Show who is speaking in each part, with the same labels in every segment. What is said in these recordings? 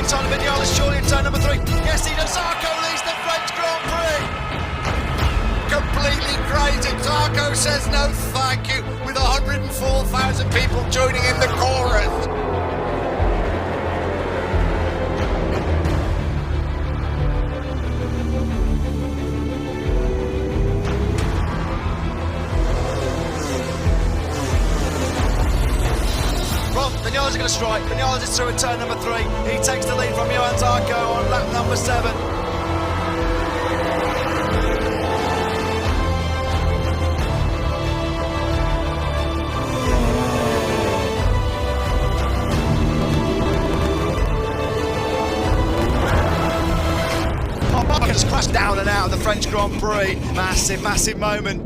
Speaker 1: takes on Vinales surely in turn number 3. Yes, he does. Zarco leads the French Grand Prix.
Speaker 2: Completely crazy. Zarco says no thank you with 104,000 people joining in the chorus.
Speaker 1: Well, Vinales is going to strike. Vinales is through in turn number 3. He takes the lead from Johan Zarco on lap number 7. Just crashed down and out of the French Grand Prix. Massive, massive moment.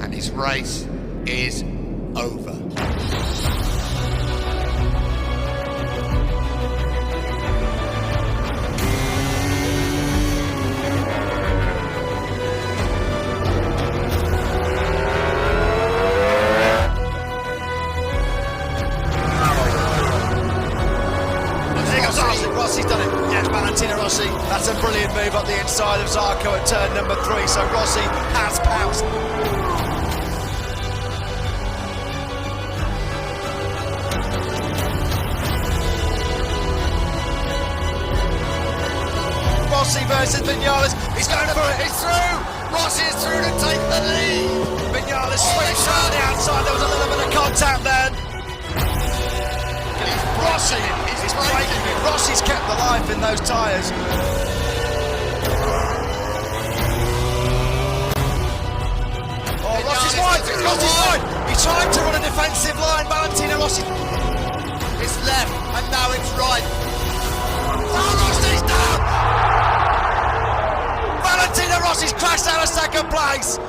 Speaker 2: And his race is over.
Speaker 1: Rossi's done it. Yes, Valentino Rossi. That's a brilliant move up the inside of Zarco at turn number 3. So Rossi has pounced. Rossi versus Vinales. He's going for it.
Speaker 2: He's through. Rossi is through to take the lead.
Speaker 1: Vinales swings on the outside. There was a little bit of contact there. Rossi is breaking it. Rossi's kept the life in those tyres. Oh, Rossi's wide. Rossi's wide. He tried to run a defensive line. Valentino Rossi.
Speaker 2: It's left and now it's right.
Speaker 1: Oh, Rossi's down. Valentino Rossi's crashed out of second place.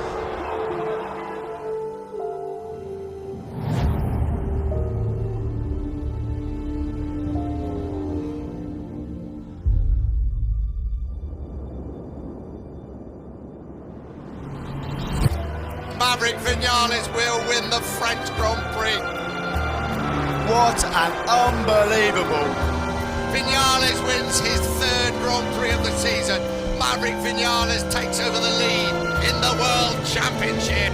Speaker 2: Maverick Vinales will win the French Grand Prix.
Speaker 1: What an unbelievable.
Speaker 2: Vinales wins his 3rd Grand Prix of the season. Maverick Vinales takes over the lead in the World Championship.